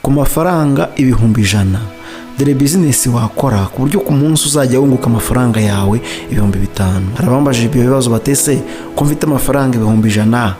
ku mafaranga ibihumbi 100 dore business wakora ku buryo ku munsi uzajya wunguka amafaranga yawe ibihumbi 5. Harabambajije ibyo bibazo batese ko mfite amafaranga ibihumbi 100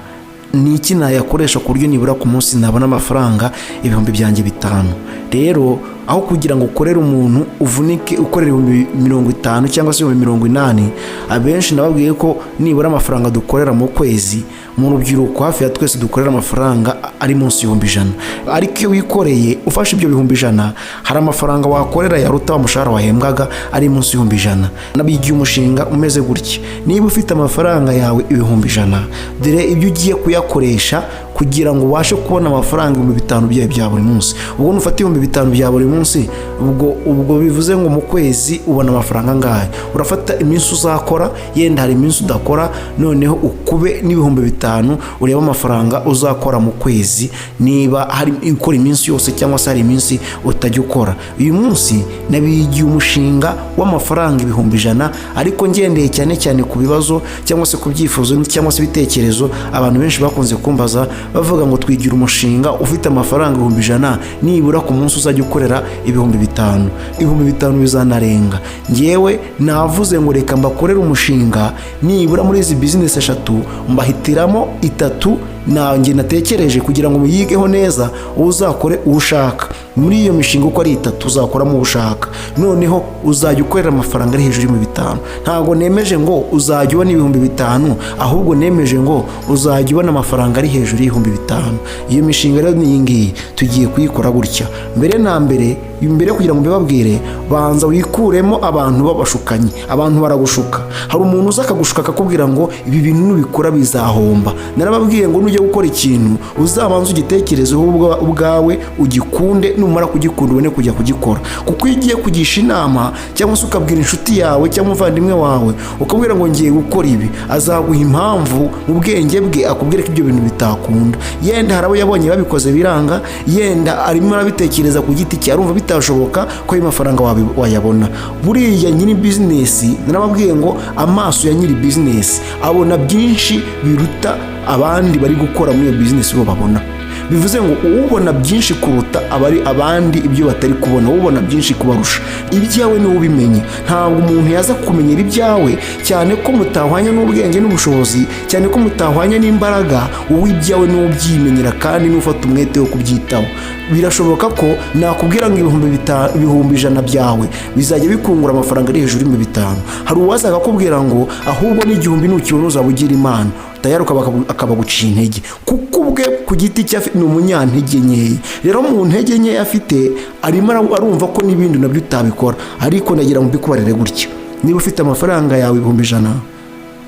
ni iki nayakoresha ku buryo nibura ku munsi nabona amafaranga ibihumbi byanjye 5. Rero aho kugira ngo ukorere umuntu uvunike ukorera 50 cyangwa se 80, abenshi nababwiye ko nibura amafaranga dukorera mu kwezi mu rubyiruko hafi ya twese dukorera amafaranga ari munsi y'100. Ariko iyo wikoreye ufashe ibyo 100, hari amafaranga wakorera yaruta umushahara wahembwaga ari munsi y'100. Nabigiye umushinga umeze gutya, niba ufite amafaranga yawe 100, dore ibyo ugiye kuyakoresha kugira ngo ubashe kubona amafaranga 5,000 byawe bya buri munsi. Ubwo nufata 5,000 bya buri munsi, ubwo bivuze ngo mu kwezi ubona amafaranga ngahe. Urafata iminsi uzakora, yenda hari iminsi udakora, noneho ukube n'ibihumbi 5 ureba amafaranga uzakora mu kwezi, niba hari ukora iminsi yose cyangwa se hari iminsi utajya ukora. Uyu munsi nabigiye umushinga w'amafaranga 100,000, ariko ngendeye cyane ku bibazo cyangwa se ku byifuzo cyangwa se ibitekerezo abantu benshi bakunze kumbaza bavuga ngo twigira umushinga ufite amafaranga 100,000 nibura ku munsi uzajya ukorera 5,000. 5,000 bizanarenga. Ngewe navuze ngo reka mbakorera umushinga nibura muri izi business 3 mbahitiramo 3 nanjye natekereje kugira ngo muyigeho neza, uzakore ushaka. Muri iyo mishinga uko ari 3 uzakoramo ushaka, noneho uzajya ukorera amafaranga ari hejuru y'5,000. Ntago nemeje ngo uzajya ubona 5,000, ahubwo nemeje ngo uzajya ubona amafaranga ari hejuru y'5,000. Iyo mishinga rero ni ngiyi tugiye kuyikora gutya. Mbere kugira ngo mbibabwire, banza wikuremo abantu babashukanye. Abantu baragushuka. Hari umuntu uza akagushuka akakubwira ngo ibi bintu nubikora bizahomba. Narababwiye ngo nujya gukora ikintu uzabanza ugitekerezeho ubwawe, ugikunde, numara kugikunda ubone kujya kugikora. Kuko iyo ugiye kugisha inama cyangwa se ukabwira inshuti yawe cyangwa umuvandimwe wawe ukabwira ngo ngiye gukora ibi, azaguha impamvu mu bwenge bwe akubwira ko ibyo bintu bitakunda. Yenda harabo yabonye babikoze biranga, yenda arimo arabitekereza ku giti cye, arumva bitashoboka ko ayo mafaranga wayabona. Buriya nyiri business, narababwiye ngo amaso ya nyiri business abona byinshi biruta abandi bari gukora muri iyo business bo babona. Bivuze ngo ubona byinshi kuruta abandi ibyo batari kubona, ubona byinshi kubarusha. Ibyawe ni ubimenye. Ntabwo umuntu yaza kumenyera ibyawe cyane ko mutahwanya n'ubwenge n'ubushobozi, cyane ko mutahwanya n'imbaraga, wowe ibyawe ni ubyimenyera kandi n'ufata umwete wo kubyitaho. Birashoboka ko nakubwira ngo 100,000 byawe bizajya bikungura amafaranga ari hejuru y'5,000. Hari uwaza akakubwira ngo ahubwo n'igihumbi nukibona uzabugira Imana, utayaruka akabaguciye intege, kuko ubwe ku giti cye ni umunyantege nkeya. Rero mu ntege nkeya afite arimo arumva ko n'ibindi nabyo utabikora. Ariko ndagira ngo mbikubarire gutya, niba ufite amafaranga yawe 100,000,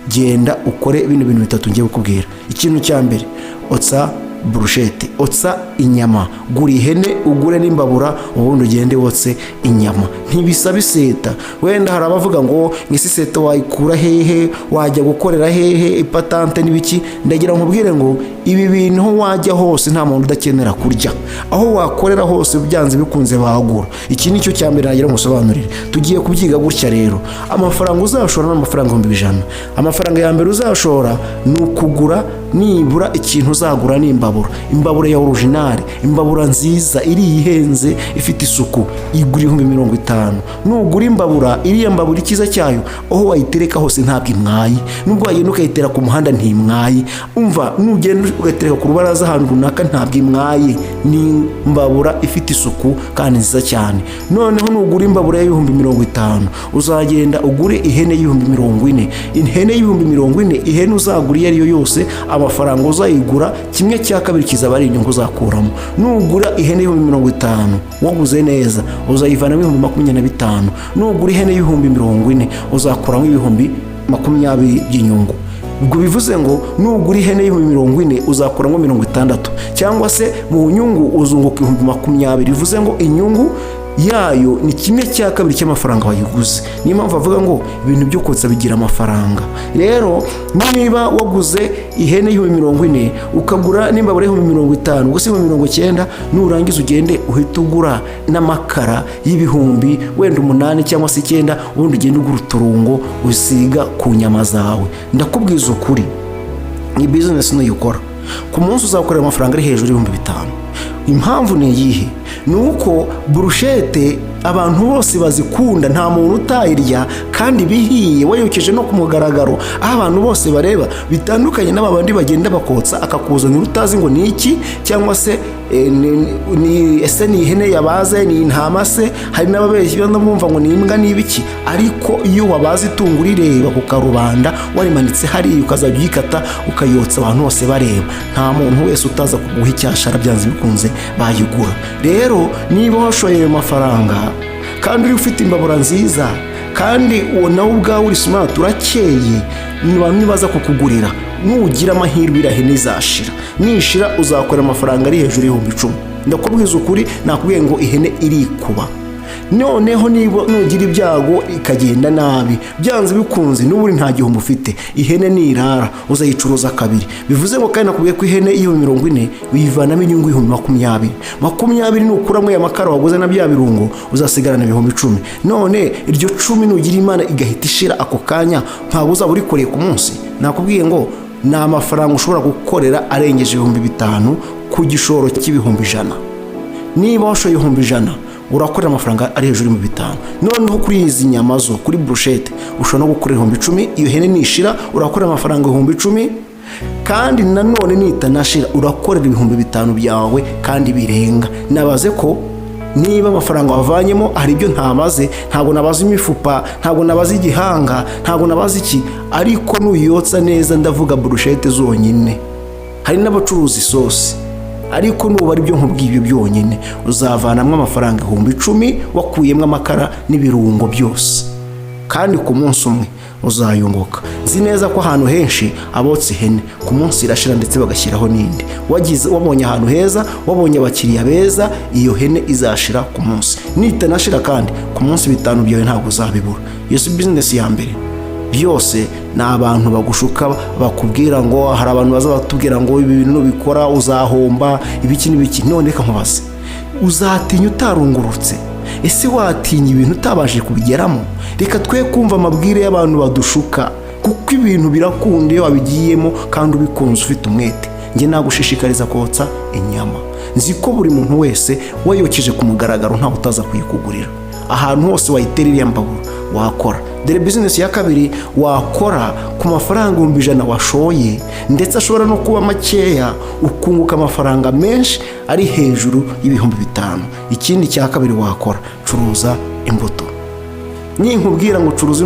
genda ukore bino bintu 3 ngiye kukubwira. Ikintu cya mbere, otsa brushete, otsa inyama. Gura ihene ugure n'imbabura, ubundi ugende wotse inyama. Ntibisaba iseta. Wenda hari abavuga ngo ngisi seta wayikura hehe, wajya gukorera hehe, ipatante n'ibiki. Ndagira nkubwire ngo ibi bintu wajya hose nta muntu udakenera kurya. Aho wakorera hose byanze bikunze bagura. Iki nicyo cya mbere nagira ngo usobanurire. Tugiye kubyiga gutya rero. Amafaranga uzashora n'amafaranga 100,000. Amafaranga ya mbere uzashora ni ukugura nibura ikintu uzagura n'imbabura. Imbabura ya original, imbabura nziza iri ihenze ifite isuku, igura 50,000. Nugura imbabura, iriya mbabura ikiza cyayo aho wayitereka hose ntabwo imwaye. Nubwo wagenda ukayitera ku muhanda ntimwaye. Umva, nugenda ugatereka ku rubaraza ahantu runaka ntabwo imwaye. Ni imbabura ifite isuku kandi nziza cyane. Noneho nugura imbabura ya 50,000, uzagenda ugure ihene y'40,000. Ihene y'40,000, ihene uzagura iyo ariyo yose, amafaranga uzayigura 1/2 kizaba ari inyungu uzakuramo. Nugura ihene y'50,000 waguze neza, uzayivana 25,000. Nugura ihene y'40,000 uzakuramo 20,000 by'inyungu. Ubwo bivuze ngo nugura ihene y'40,000 uzakuramo 60, cyangwa se mu nyungu uzunguka 20,000. Bivuze ngo inyungu yayo ni 1/2 cy'amafaranga wayiguze. Niyo mpamvu avuga ngo ibintu byo kotsa bigira amafaranga. Rero niba waguze ihene y'40,000 ukagura n'imbabura y'50,000, gusa 90, nurangiza ugende uhita ugura n'amakara y'ibihumbi wenda 8 cyangwa se 9, ubundi ugende ugura uturungo usiga ku nyama zawe. Ndakubwiza ukuri, ni business n'uyikora. ku munsi uzakorera amafaranga ari hejuru y'ibihumbi 5. Impamvu ni iyihe? Ni uko burushete abantu bose bazikunda, nta muntu utayirya kandi bihiye wayokeje no ku mugaragaro aho abantu bose bareba, bitandukanye n'abandi bagenda bakotsa akakuzanira utazi ngo ni iki, cyangwa se ese ni ihene yabaze, ni intama se, hari n'ababeshyi bumva ngo ni imbwa n'ibiki. Ariko iyo wabaze itungo urireba ku karubanda warimanitse hariya ukazajya uyikata ukayotsa abantu bose bareba, nta muntu wese utaza kuguha icyashara byanze bikunze bayigura. Rero niba washoye ayo mafaranga kandi uri ufite imbabura nziza kandi uwo nawe ubwawe uri smart urakeye, nibaza kukugurira, nugira amahirwe irahene izashira, nishira uzakora amafaranga ari hejuru y'ibihumbi 10. Ndakubwiza ukuri, nakubwiye ngo ihene irikuba. Noneho niba nugira ibyago ikagenda nabi, byanze bikunze n'uburi nta gihombo ufite, ihene nirara uzayicuruza kabiri. Bivuze ngo kandi nakubwiye ko ihene iyo 40 uyivanamo inyungu y'ibihumbi 20 nukuramo ya makara waguze na bya birungo uzasigarana ibihumbi 10. None iryo 10 nugira Imana igahita ishira ako kanya, ntabwo uzaba urikoreye ku munsi. Nakubwiye ngo ni amafaranga ushobora gukorera arengeje ibihumbi 5 ku gishoro cy'ibihumbi 100. Niba washoye ibihumbi 100 urakorera amafaranga ari hejuru y'ibihumbi 5. Noneho kuri izi nyama zo kuri brushette ushobora no gukorera ibihumbi 10. Iyo hene nishira urakorera amafaranga ibihumbi 10, kandi nanone nitanashira urakorera ibihumbi 5 byawe kandi birenga. Nabaze ko niba amafaranga wavanyemo hari ibyo ntabaze, ntabwo nabaze imifupa, ntabwo nabaze igihanga, ntabwo nabaze iki, ariko nuyotsa neza ndavuga brushette zonyine. Hari n'abacuruza isosi, ariko nuba ari byo nkubwiye byonyine uzavanamwe amafaranga ibihumbi 10 wakuyemo amakara n'ibirungo byose, kandi ku munsi umwe uzayunguka. Nzi neza ko ahantu henshi abotsa ihene ku munsi irashira ndetse bagashyiraho n'indi. Wabonye ahantu heza, wabonye abakiriya beza, iyo hene izashira ku munsi. Nitanashira kandi ku munsi 5 byawe ntabwo uzabibura. Iyo si business ya mbere. Byose ni abantu bagushuka bakubwira ngo hari abantu bazabatubwira ngo ibi bintu bikora uzahomba ibiki n'ibiki. None reka nkubaze, uzatinya utarungurutse? Ese watinya ibintu utabashije kubigeramo? Reka twe kumva amabwire y'abantu badushuka, kuko ibintu birakunda iyo wabigiyemo kandi ubikunze ufite umwete. Nge nagushishikariza kotsa inyama. Nzi ko buri muntu wese wayokeje ku mugaragaro nta utaza kuyikugurira. Ahantu hose wayiterera imbabura wakora. Dere business ya kabiri wakora ku mafaranga 100 washoye, ndetse ashobora no kuba makeya ukunguka amafaranga menshi ari hejuru y'ibihumbi 5. Ikindi cya kabiri wakora, curuza imbuto. Ninkubwira ngo curuza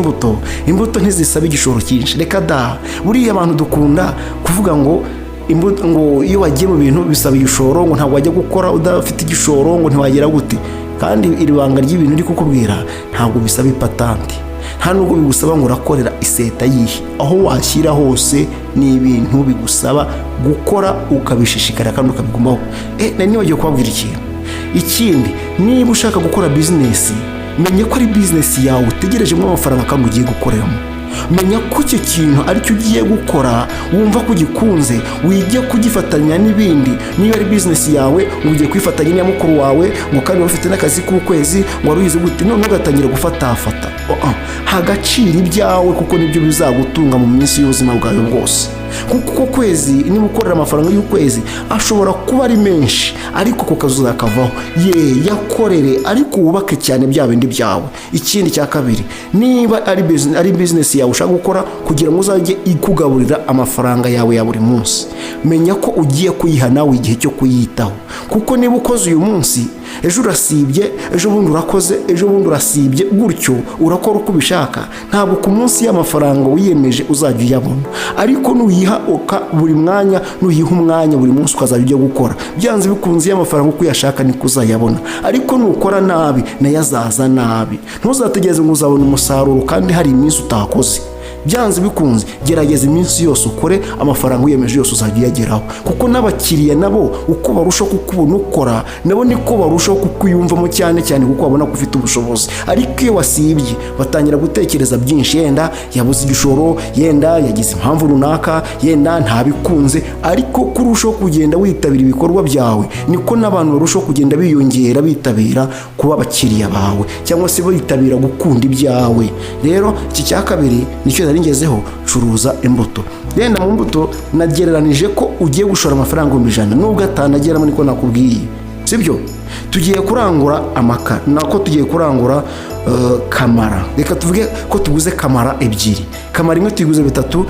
imbuto ntizisaba igishoro cyinshi. Reka da, buriya abantu dukunda kuvuga ngo imbuto ngo iyo wagiye mu bintu bisaba igishoro, ngo ntabwo wajya gukora udafite igishoro, ngo ntiwagera gute. Kandi iri banga ry'ibintu uri kukubwira ntabwo bisaba ipatanti, nta nubwo bigusaba ngo urakorera iseta yihe. Aho washyira hose ni ibintu bigusaba gukora ukabishishikara kandi ukabigumaho. Nani wagiye kubabwira ikintu. Ikindi, niba ushaka gukora business, menya ko ari business yawe utegerejemo amafaranga kandi ugiye gukoreramo. Menya ko icyo kintu ari cyo ugiye gukora, wumva ko ugikunze, wijye kugifatanya n'ibindi. Niba ari business yawe ugiye kwifatanya na mukuru wawe, ngo kandi ufite n'akazi k'ukwezi, ngo waruhize gute, none ugatangira gufatafata. Hagacira ibyawe, kuko nibyo bizagutunga mu minsi y'ubuzima bwawe bwose. Kuko kwezi niba ukorera amafaranga y'ukwezi ashobora kuba ari menshi, ariko ku kazi uzakavaho. Yakorere ariko wubake cyane bya bindi byawe. Ikindi cya kabiri, niba ari business yawe ushaka gukora kugira ngo uzajye ikugaburira amafaranga yawe ya buri munsi, menya ko ugiye kuyiha nawe igihe cyo kuyitaho. Kuko niba ukoze uyu munsi, ejo urasibye, ejo bundi urakoze, ejo bundi urasibye, gutyo urakora uko ubishaka, ntabwo ku munsi y'amafaranga wiyemeje uzajya uyabona. Ariko nuyiha buri mwanya, nuyiha umwanya buri munsi ukazajya ujya gukora, byanze bikunze y'amafaranga uko uyashaka niko uzayabona. Ariko nukora nabi nayo azaza nabi. Ntuzategereze ngo uzabona umusaruro kandi hari iminsi utakoze. Byanze bikunze gerageza iminsi yose ukore, amafaranga uyemeje yose uzajya uyageraho. Kuko n'abakiriya nabo uko barushaho kukubona ukora, nabo niko barushaho kukuyumvamo cyane cyane, kuko babona ko ufite ubushobozi. Ariko iyo wasibye batangira gutekereza byinshi, yenda yabuze igishoro, yenda yagize impamvu runaka, yenda ntabikunze. Ariko kurushaho kugenda witabira ibikorwa byawe, niko n'abantu barushaho kugenda biyongera bitabira kuba abakiriya bawe, cyangwa se bitabira gukunda ibyawe. Rero iki cya kabiri nicyo nari ngezeho curuza imbuto. Yenda mu mbuto nagereranije ko ugiye gushora amafaranga 100 nubwo atanageramo niko nakubwiye, sibyo? Tugiye kurangura amakara, nako tugiye kurangura kamara. Reka tuvuge ko tuguze kamara 2. Kamara imwe tuyiguze 3,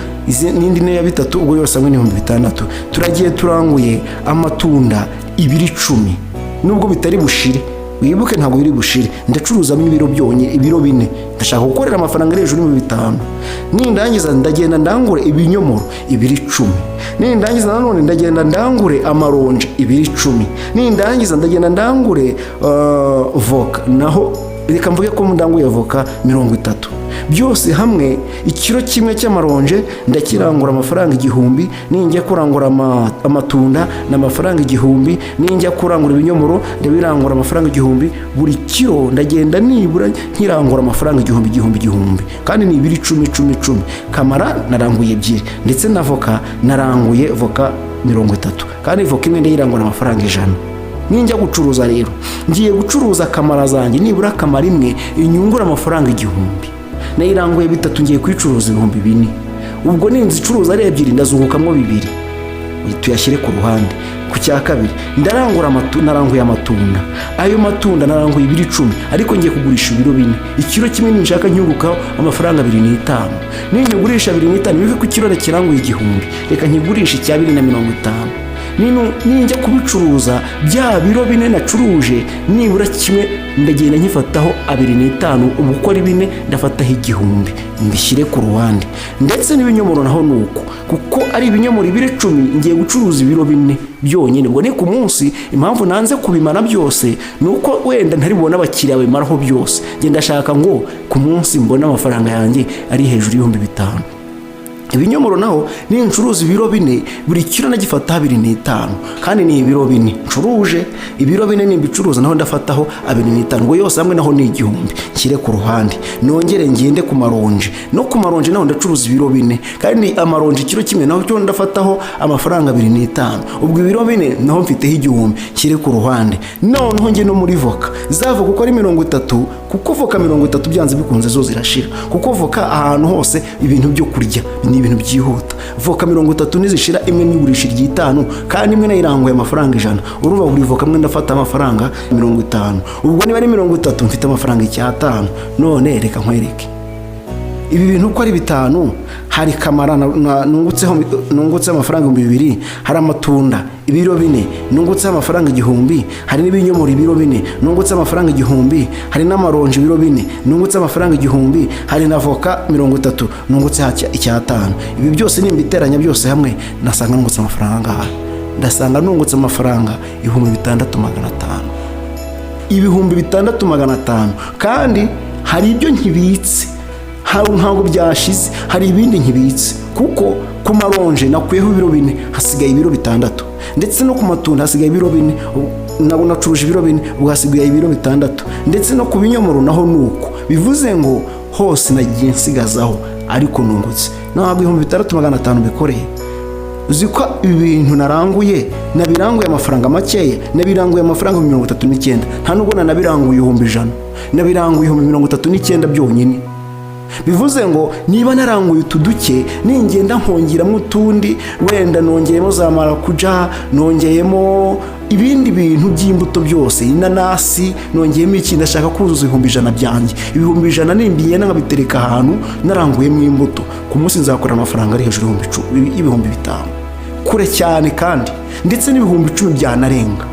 n'indi ne ya 3, ubwo yose hamwe ni 6,000. Turagiye turanguye amatunda 10 nubwo bitari bushire, wibuke ntabwo biri bushire, ndacuruzamo ibiro byonye, ibiro 4. Ndashaka gukorera amafaranga hejuru mu 5. Nindangiza ndagenda ndangure ibinyomoro 10. Nindangiza nanone ndagenda ndangure amaronje 10. Nindangiza ndagenda ndangure voka, naho reka mvuge ko ndanguye voka 30. Byose hamwe ikiro kimwe cy'amaronje ndakirangura amafaranga 1000, ninjya kurangura amatunda n'amafaranga 1000, ninjya kurangura ibinyomoro ndabirangura amafaranga 1000. Buri kiro ndagenda nibura nkirangura amafaranga 1000 kandi ni 10. Kamara naranguye 2 ndetse na voka naranguye voka 30 kandi voka imwe ndayirangura amafaranga 100. Ninjya gucuruza rero ngiye gucuruza kamara zanjye nibura kamara imwe inyungura amafaranga 1000, nayiranguye 3 ngiye kwicuruza 4,000. Ubwo ninzicuruza ari 2 ndazungukamo 2. Tuyashyire ku ruhande. Ku cya kabiri ndarangura naranguye amatunda, ayo matunda naranguye 10 ariko ngiye kugurisha ibiro 4. Ikiro kimwe ninshaka nyungukaho amafaranga 25. Ninyugurisha 25 bivuze ko ikiro kiranguye 1000, reka nkigurisha icya 250. Ninjya kubicuruza bya biro 4 nacuruje nibura kimwe ndagenda nkifataho 25, ubu uko ari 4 ndafataho 1000 mbishyire ku ruhande. Ndetse n'ibinyomoro naho nuko, kuko ari ibinyomoro 10 ngiye gucuruza ibiro 4 byonyine. Ubwo ni ku munsi, impamvu nanze kubimana byose nuko wenda ntari bubona abakiriya bimaraho byose. Ngenda ndashaka ngo ku munsi mbona amafaranga yanjye ari hejuru y'5,000. Ibinyomoro naho ni ncuruza ibiro 4, buri kiro nagifata 25 kandi ni ibiro 4 ncuruje. Ibiro 4 nimbicuruza naho ndafataho 25, ngo yose hamwe naho ni 1000 nshyire ku ruhande. Nongere ngende ku maronje, no ku maronje naho ndacuruza ibiro 4 kandi amaronje ikiro kimwe naho cyo ndafataho amafaranga 25. Ubwo ibiro 4 naho mfiteho 1000 nshyire ku ruhande. Noneho nge no muri voka zava kuko ari 30, kuko voka 30 byanze bikunze zo zirashira, kuko voka ahantu hose ibintu byo kurya ni ibintu byihuta. Voka 30 nizishira imwe nyigurisha 5 kandi imwe nayiranguye amafaranga 100. Urumva buri voka mwe ndafata amafaranga 50. Ubwo niba ari 30 mfite amafaranga 5. None reka nkwereke ibi bintu uko ari 5. Hari kamara nungutse amafaranga 2,000, hari amatunda ibiro 4 nungutse amafaranga 1000, hari n'ibinyomoro ibiro 4 nungutse amafaranga 1000, hari n'amaronje ibiro 4 nungutse amafaranga 1000, hari na voka 30 nungutse 5. Ibi byose nimbiteranya byose hamwe nasanga nungutse amafaranga ngaha, ndasanga nungutse amafaranga 6,500. 6,500 kandi hari ibyo nkibitse, ntabwo byashize, hari ibindi nkibitse, kuko ku maronje nakuyeho ibiro 4 hasigaye ibiro 6, ndetse no ku matunda hasigaye ibiro 4 nabo nacuruje ibiro 4 ubwasigaye ibiro 6, ndetse no ku binyomoro naho nuko. Bivuze ngo hose nagiye nsigazaho ariko nungutse ntabwo 6,500 bikoreye. Uziko ibintu naranguye nabiranguye amafaranga makeya, nabiranguye amafaranga 39, nta nubwo nabiranguye 100, nabiranguye 39 byonyine. Bivuze ngo niba naranguye utuduke ningenda nkongiramo utundi, wenda nongeyemo za marakuja, nongeyemo ibindi bintu by'imbuto byose, inanasi, nongeyemo iki, ndashaka kuzuza 100 byanjye. 100 nimbiye nkabitereka ahantu naranguyemo imbuto, ku munsi nzakora amafaranga ari hejuru y'5,000 kure cyane, kandi ndetse n'10,000 byanarenga.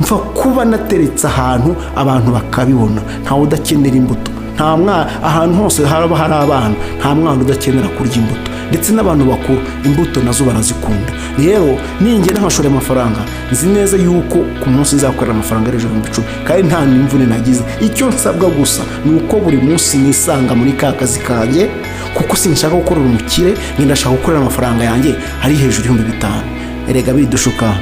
Mfa kuba nateretse ahantu abantu bakabibona, ntawe udakenera imbuto. Ahantu hose haraba hari abana, nta mwana udakenera kurya imbuto, ndetse n'abantu bakuru imbuto nazo barazikunda. Rero ningenda nkashora amafaranga nzi neza yuko ku munsi nzakorera amafaranga hejuru y'10,000 kandi nta n'imvune nagize. Icyo nsabwa gusa ni uko buri munsi nisanga muri ka kazi kanjye, kuko sinshaka gukorera umukire, ndashaka gukorera amafaranga yanjye ari hejuru y'5,000. Erega bidushuka,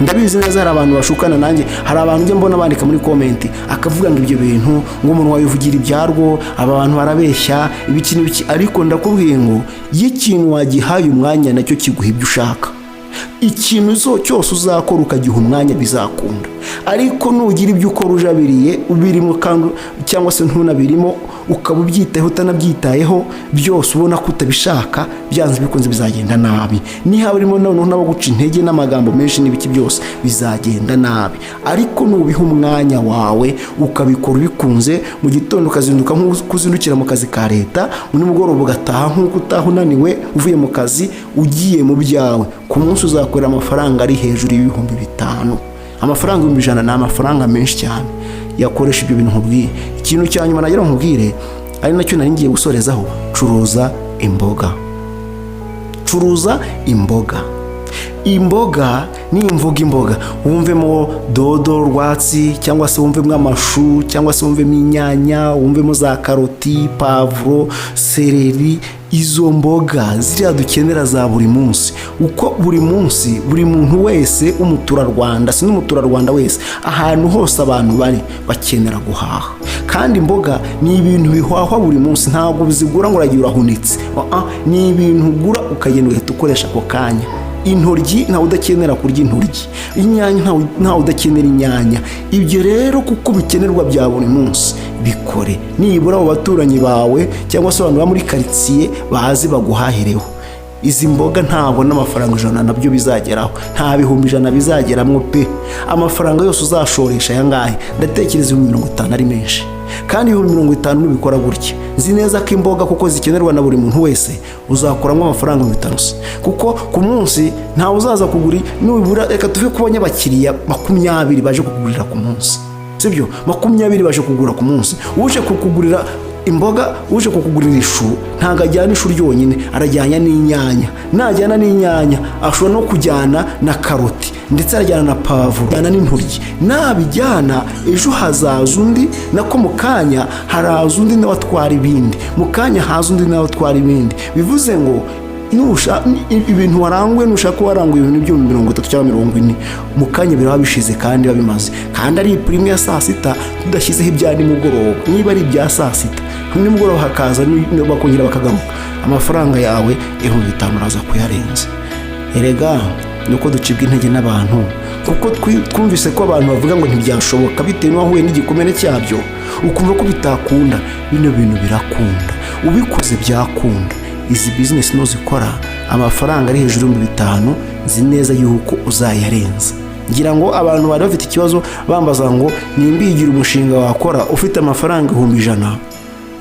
ndabizi neza hari abantu bashukana nanjye. Hari abantu njye mbona bandika muri comment akavuga ngo ibyo bintu ngo umuntu wabivugira ibyarwo, abantu barabeshya ibiki, ariko ndakubwiye ngo y'ikintu wagihaye umwanya nacyo kiguha ibyo ushaka. ikintu cyose uzakora ukagiha umwanya bizakunda. Ariko nugira ibyo ukora ujabiriye ubirimo cyangwa se ntunabirimo ukaba ubyitayeho utanabyitayeho byose ubona ko utabishaka, byanze bikunze bizagenda nabi. niba urimo noneho nabo guca intege n'amagambo menshi n'ibiki byose bizagenda nabi. ariko nubiha umwanya wawe ukabikora ubikunze, mu gitondo ukazinduka nk'ukuzindukira mu kazi ka leta, nimugoroba ugataha nk'uko utaha unaniwe uvuye mu kazi ugiye mu byawe, ku munsi uzakorera amafaranga ari hejuru y'ibihumbi 5. amafaranga 100 ni amafaranga menshi cyane. yakoresha ibyo bintu nkubwiye. ikintu cya nyuma nagira nkubwire ari nacyo nari ngiye gusorezaho, curuza imboga. curuza imboga. imboga nimvuga imboga wumvemo dodo rwatsi, cyangwa se wumvemo amashu, cyangwa se wumvemo inyanya, wumvemo za karoti, pavuro, seleri. izo mboga ziriya dukenera za buri munsi, uko buri munsi buri muntu wese umuturarwanda, si n'umuturarwanda wese, ahantu hose abantu bari bakenera guhaha. kandi imboga ni ibintu bihahwa buri munsi, ntabwo bizigura ngo uragira urahunitse. ni ibintu ugura ukagenda ugahita ukoresha ako kanya. intoryi ntawe udakenera kurya intoryi, inyanya ntawe udakenera inyanya. ibyo rero kuko bikenerwa bya buri munsi, bikore. nibura abo baturanyi bawe cyangwa se abantu ba muri karitsiye bazi baguhahireho. izi mboga ntabwo n'amafaranga 100 nabyo bizageraho, nta bihumbi 100 bizageramo pe. amafaranga yose uzashoresha yangahe, ndatekereza 50 ari menshi. kandi 50 nubikora gutya, nzi neza ko imboga kuko zikenerwa na buri muntu wese uzakuramo amafaranga 50. kuko ku munsi ntawe uzaza kugura, nubura reka tuve kubonye abakiriya 20 baje kukugurira ku munsi, sibyo? 20 baje kugura ku munsi. uje kukugurira imboga, uje kukugurira ishu, ntago ajyana ishu ryonyine, arajyana n'inyanya. najyana n'inyanya ashobora no kujyana na karoti, ndetse arajyana na pavuro, ajyana n'intoryi. nabijyana ejo hazaza undi, nako mu kanya haraza undi nawe atwara ibindi, mu kanya haza undi nawe atwara ibindi. bivuze ngo ibintu waranguye, nushaka waranguye ibintu byo 30 cyangwa 40, mu kanya biraba bishize kandi babimaze. kandi ari prime ya saa sita tudashyizeho ibya nimugoroba. niba ari ibya saa sita nimugoroba hakaza bakongera bakagaruka, amafaranga yawe 5000 uraza kuyarenza. erega nuko ducibwa intege n'abantu, kuko twumvise ko abantu bavuga ngo ntibyashoboka bitewe n'ahuye n'igikomere cyabyo, ukumva ko bitakunda. bino bintu birakunda, ubikoze byakunda. izi business nuzikora amafaranga ari hejuru y'5000, nzi neza yuko uzayarenza. ngira ngo abantu bari bafite ikibazo bambaza ngo nimbigira umushinga wakora ufite amafaranga 100,000,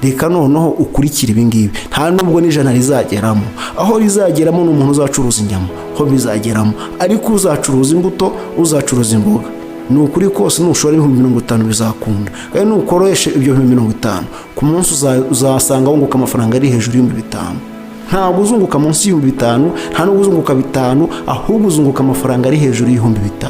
reka noneho ukurikira ibingibi. nta nubwo n'100 rizageramo. aho rizageramo n'umuntu uzacuruza inyama, ho bizageramo. ariko uzacuruza imbuto, uzacuruza imboga, ni ukuri kose nushora 50,000 bizakunda. kandi nukoresha ibyo 50,000 ku munsi uzasanga wunguka amafaranga ari hejuru y'5000. ntabwo uzunguka munsi y'5000, nta nubwo uzunguka 5, ahubwo uzunguka amafaranga ari hejuru y'5000.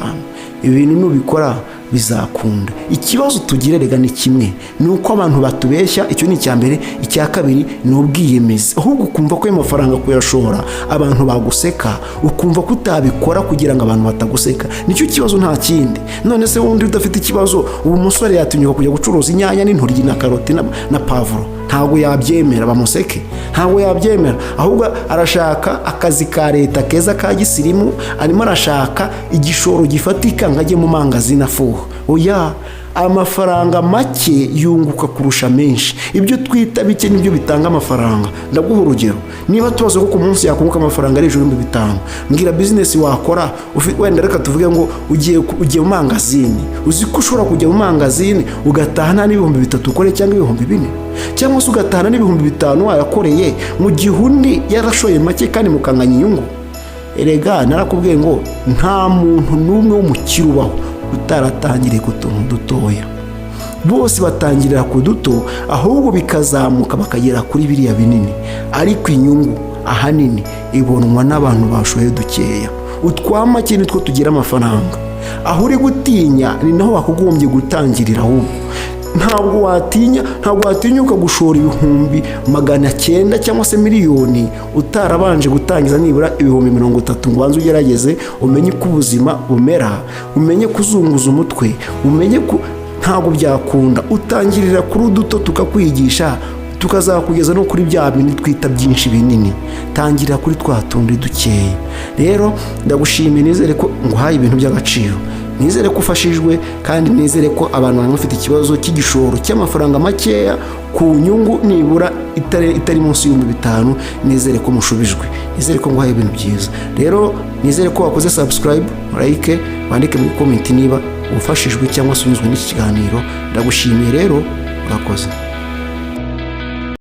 ibintu nubikora bizakunda. ikibazo tugira rega ni kimwe, ni uko abantu batubeshya. icyo ni icya mbere. icya kabiri ni ubwiyemezi, ahubwo ukumva ko ayo mafaranga kuyashora abantu baguseka, ukumva ko utabikora kugira ngo abantu bataguseka. nicyo kibazo, nta kindi. none se wundi udafite ikibazo, ubu musore yatinyuka kujya gucuruza inyanya n'intoryi na karoti na pavuro? ntabwo yabyemera bamuseke, ntabwo yabyemera. ahubwo arashaka akazi ka leta keza ka gisirimu, arimo arashaka igishoro gifatika ngo ajye mu mangazini afuha. oya, amafaranga make yunguka kurusha menshi. ibyo twita bike nibyo bitanga amafaranga. ndaguha urugero. niba tubaze ko ku munsi yakunguka amafaranga ari hejuru y'5000, mbwira business wakora. wenda reka tuvuge ngo ugiye mu mangazini, uzi ko ushobora kujya mu mangazini ugataha nta n'ibihumbi 3 ukore, cyangwa ibihumbi 4, cyangwa se ugatahana n'ibihumbi 5 wayakoreye, mu gihe undi yarashoye make kandi mukanganya inyungu. erega narakubwiye ngo nta muntu n'umwe w'umukire ubaho utaratangiriye ku tuntu dutoya. bose batangirira ku duto, ahubwo bikazamuka bakagera kuri biriya binini. ariko inyungu ahanini ibonwa n'abantu bashoye dukeya. utwamake nitwo tugira amafaranga. aho uri gutinya ni naho wakugombye gutangirira. ahubwo ntabwo watinyuka gushora 900,000 cyangwa se miliyoni utarabanje gutangiza nibura 30,000 ngo banze ugerageze umenye ko ubuzima bumera, umenye kuzunguza umutwe, umenye ko ntabwo byakunda. utangirira kuri uduto tukakwigisha, tukazakugeza no kuri bya bindi twita byinshi binini. Tangira kuri twa tundi dukeye. Rero ndagushimiye, nizere ko nguhaye ibintu by'agaciro, nizere ko ufashijwe, kandi nizere ko abantu bamwe bafite ikibazo cy'igishoro cy'amafaranga makeya ku nyungu nibura itari munsi y'5,000, nizere ko mushubijwe, nizere ko nguhaye ibintu byiza. Rero nizere ko wakoze subscribe, like, wandike mu comment niba ufashijwe cyangwa se unyuzwe n'iki kiganiro. Ndagushimiye rero, urakoze.